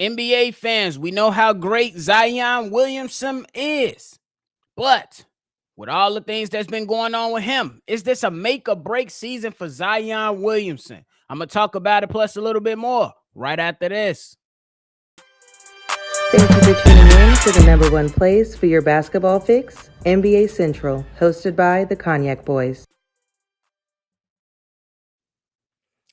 NBA fans, we know how great Zion Williamson is, but with all the things that's been going on with him, is this a make or break season for Zion Williamson? I'm going to talk about it plus a little bit more right after this. Thank you for tuning in to the number one place for your basketball fix, NBA Central, hosted by the Cognac Boys.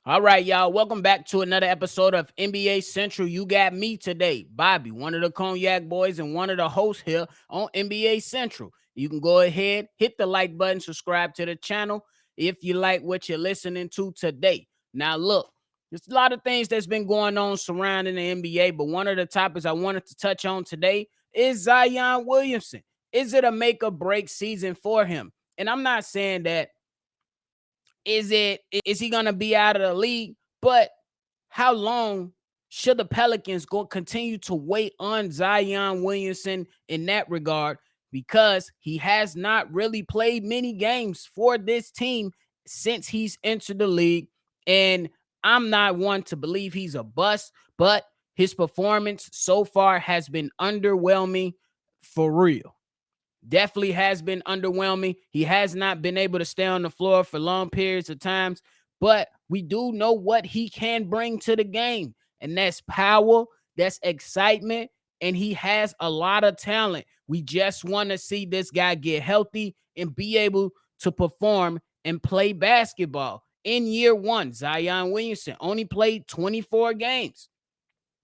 All right, y'all. Welcome back to another episode of NBA Central. You got me today, Bobby, one of the Cognac Boys and one of the hosts here on NBA Central. You can go ahead, hit the like button, subscribe to the channel if you like what you're listening to today. Now, look, there's a lot of things that's been going on surrounding the NBA, but one of the topics I wanted to touch on today is Zion Williamson. Is it a make or break season for him? And I'm not saying that is he gonna be out of the league? But how long should the Pelicans go continue to wait on Zion Williamson in that regard? Because he has not really played many games for this team since he's entered the league. And I'm not one to believe he's a bust, but his performance so far has been underwhelming for real. Definitely has been underwhelming. He has not been able to stay on the floor for long periods of times, but we do know what he can bring to the game, and that's power, that's excitement, and he has a lot of talent. We just want to see this guy get healthy and be able to perform and play basketball. In year one, Zion Williamson only played 24 games.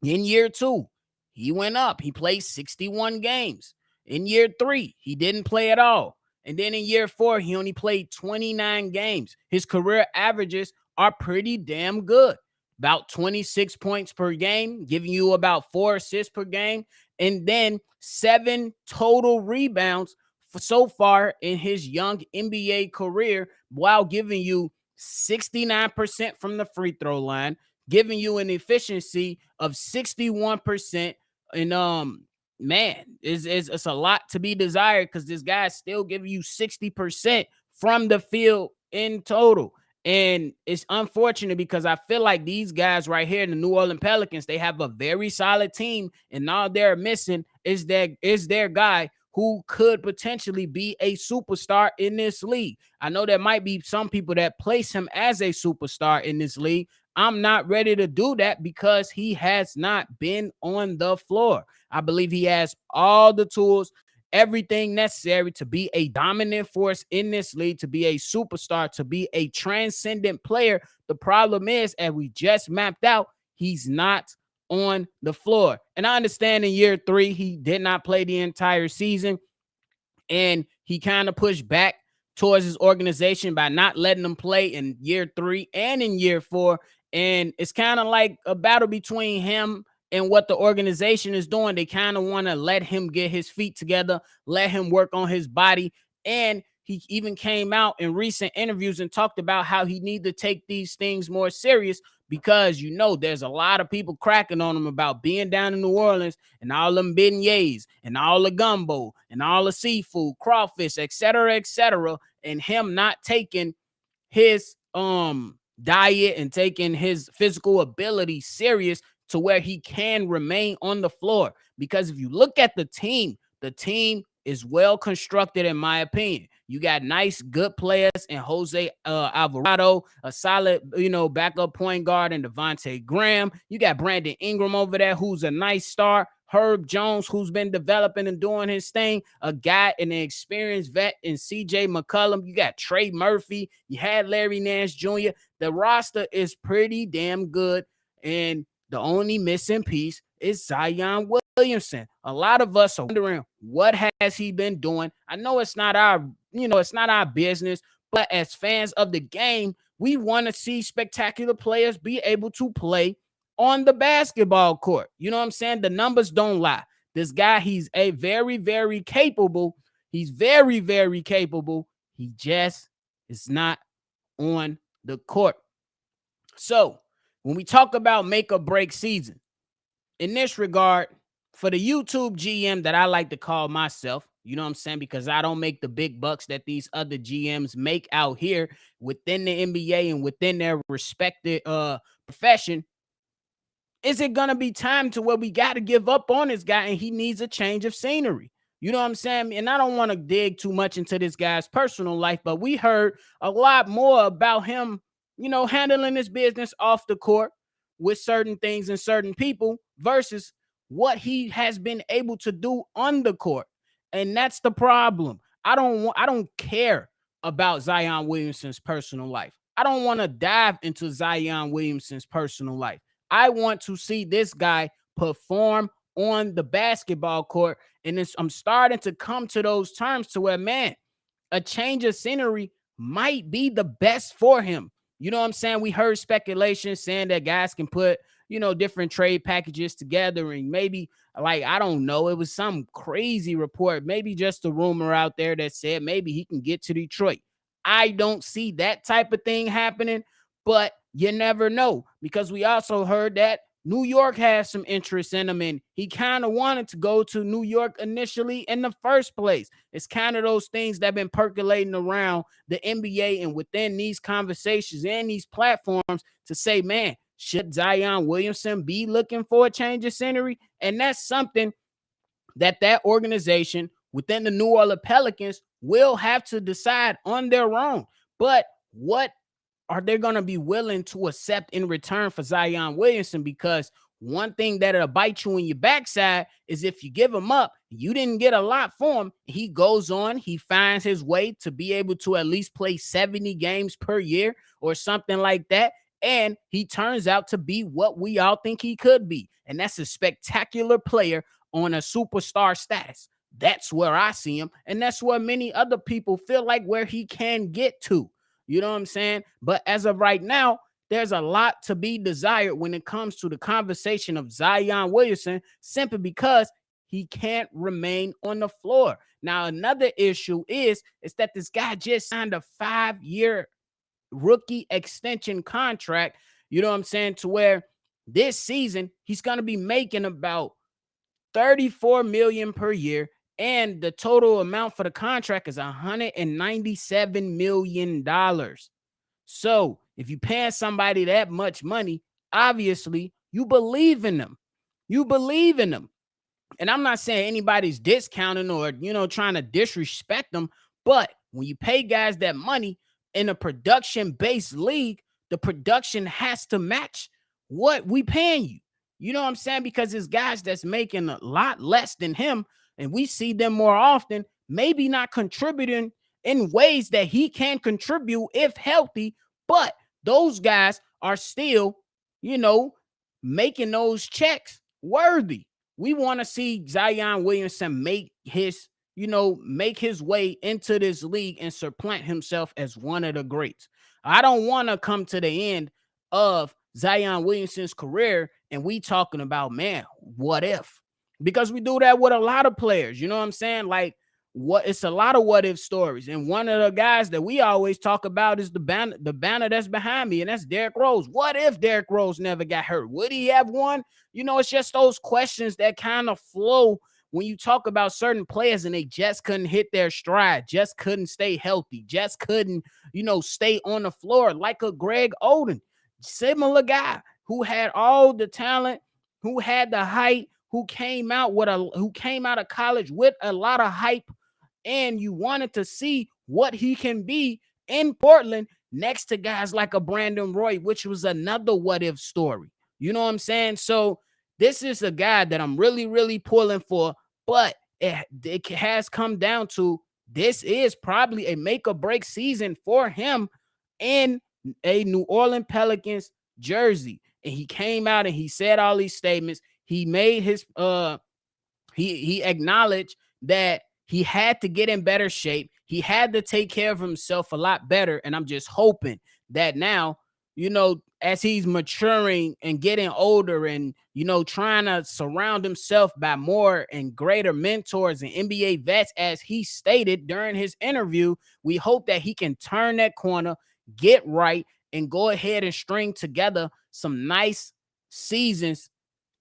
In year two, he went up. He played 61 games. In year three, he didn't play at all. And then in year four, he only played 29 games. His career averages are pretty damn good. About 26 points per game, giving you about 4 assists per game, and then 7 total rebounds so far in his young NBA career, while giving you 69% from the free throw line, giving you an efficiency of 61%. And man, it's a lot to be desired because this guy's still giving you 60% from the field in total. And it's unfortunate because I feel like these guys right here, the New Orleans Pelicans, they have a very solid team, and all they're missing is their guy who could potentially be a superstar in this league. I know there might be some people that place him as a superstar in this league. I'm not ready to do that because he has not been on the floor. I believe he has all the tools, everything necessary to be a dominant force in this league, to be a superstar, to be a transcendent player. The problem is, as we just mapped out, he's not on the floor. And I understand in year three, he did not play the entire season, and he kind of pushed back towards his organization by not letting them play in year three and in year four. And it's kind of like a battle between him and what the organization is doing. They kind of want to let him get his feet together, let him work on his body. And he even came out in recent interviews and talked about how he need to take these things more serious because, there's a lot of people cracking on him about being down in New Orleans and all them beignets and all the gumbo and all the seafood, crawfish, etc., and him not taking his diet and taking his physical ability serious to where he can remain on the floor. Because if you look at the team is well constructed, in my opinion. You got nice, good players in Jose Alvarado, a solid, backup point guard, and Devontae Graham. You got Brandon Ingram over there, who's a nice star. Herb Jones, who's been developing and doing his thing, a guy, an experienced vet in CJ McCollum. You got Trey Murphy. You had Larry Nance Jr. The roster is pretty damn good, and the only missing piece is Zion Williamson. A lot of us are wondering, what has he been doing? I know it's not our business, but as fans of the game, we want to see spectacular players be able to play on the basketball court. You know what I'm saying? The numbers don't lie. This guy, he's a very, very capable. He's very, very capable. He just is not on the court. So when we talk about make or break season, in this regard, for the YouTube GM that I like to call myself, you know what I'm saying? Because I don't make the big bucks that these other GMs make out here within the NBA and within their respected profession. is it gonna be time to where we got to give up on this guy and he needs a change of scenery? You know what I'm saying? And I don't want to dig too much into this guy's personal life, but we heard a lot more about him, handling his business off the court with certain things and certain people versus what he has been able to do on the court. And that's the problem. I don't care about Zion Williamson's personal life. I don't want to dive into Zion Williamson's personal life. I want to see this guy perform on the basketball court. And I'm starting to come to those terms to where, man, a change of scenery might be the best for him. You know what I'm saying? We heard speculation saying that guys can put, different trade packages together and maybe, like, I don't know, it was some crazy report, maybe just a rumor out there that said maybe he can get to Detroit. I don't see that type of thing happening, but you never know, because we also heard that New York has some interest in him, and he kind of wanted to go to New York initially in the first place. It's kind of those things that have been percolating around the NBA and within these conversations and these platforms to say, man, should Zion Williamson be looking for a change of scenery? And that's something that organization within the New Orleans Pelicans will have to decide on their own. But what are they going to be willing to accept in return for Zion Williamson? Because one thing that'll bite you in your backside is if you give him up, you didn't get a lot for him. He goes on, he finds his way to be able to at least play 70 games per year or something like that. And he turns out to be what we all think he could be. And that's a spectacular player on a superstar status. That's where I see him. And that's where many other people feel like where he can get to. You know what I'm saying? But as of right now, there's a lot to be desired when it comes to the conversation of Zion Williamson, simply because he can't remain on the floor. Now, another issue is that this guy just signed a 5-year rookie extension contract. You know what I'm saying? To where this season he's going to be making about 34 million per year, and the total amount for the contract is 197 million dollars. So if you pay somebody that much money, obviously you believe in them. You believe in them. And I'm not saying anybody's discounting or, trying to disrespect them, but when you pay guys that money in a production-based league, the production has to match what we paying you. You know what I'm saying? Because it's guys that's making a lot less than him, and we see them more often, maybe not contributing in ways that he can contribute if healthy, but those guys are still, making those checks worthy. We want to see Zion Williamson make his way into this league and supplant himself as one of the greats. I don't want to come to the end of Zion Williamson's career and we talking about, man, what if? Because we do that with a lot of players. You know what I'm saying? Like, it's a lot of what if stories. And one of the guys that we always talk about is the banner that's behind me, and that's Derrick Rose. What if Derrick Rose never got hurt? Would he have won? It's just those questions that kind of flow when you talk about certain players and they just couldn't hit their stride, just couldn't stay healthy, just couldn't, stay on the floor, like a Greg Oden, similar guy who had all the talent, who had the height, who came out of college with a lot of hype, and you wanted to see what he can be in Portland next to guys like a Brandon Roy, which was another what if story. You know what I'm saying? So this is a guy that I'm really, really pulling for, but it has come down to this is probably a make or break season for him in a New Orleans Pelicans jersey. And he came out and he said all these statements. He made his he acknowledged that he had to get in better shape. He had to take care of himself a lot better. And I'm just hoping that now, as he's maturing and getting older and, trying to surround himself by more and greater mentors and NBA vets, as he stated during his interview, we hope that he can turn that corner, get right, and go ahead and string together some nice seasons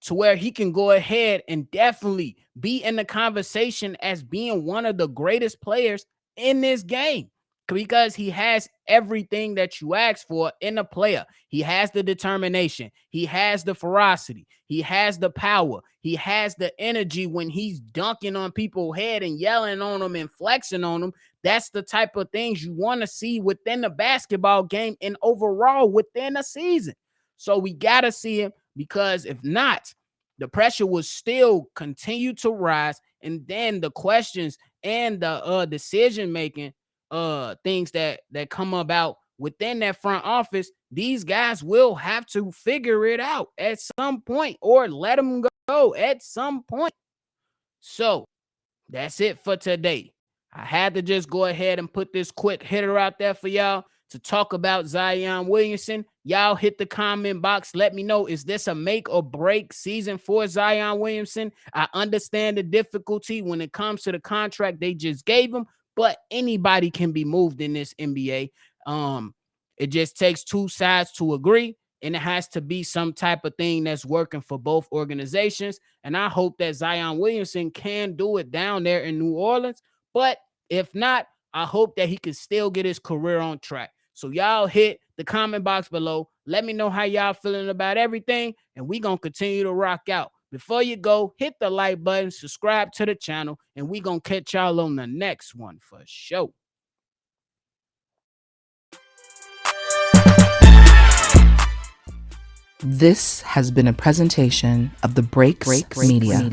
to where he can go ahead and definitely be in the conversation as being one of the greatest players in this game. because he has everything that you ask for in a player. He has the determination, he has the ferocity, he has the power, he has the energy when he's dunking on people's head and yelling on them and flexing on them. That's the type of things you want to see within the basketball game and overall within a season. So we got to see him, because if not, the pressure will still continue to rise, and then the questions and the decision making things that come about within that front office, these guys will have to figure it out at some point, or let them go at some point. So that's it for today. I had to just go ahead and put this quick hitter out there for y'all to talk about Zion Williamson. Y'all hit the comment box. Let me know, is this a make or break season for Zion Williamson? I understand the difficulty when it comes to the contract they just gave him, but anybody can be moved in this NBA. It just takes two sides to agree, and it has to be some type of thing that's working for both organizations. And I hope that Zion Williamson can do it down there in New Orleans. But if not, I hope that he can still get his career on track. So y'all hit the comment box below. Let me know how y'all feeling about everything, and we going to continue to rock out. Before you go, hit the like button, subscribe to the channel, and we going to catch y'all on the next one for sure. This has been a presentation of the Breaks Media.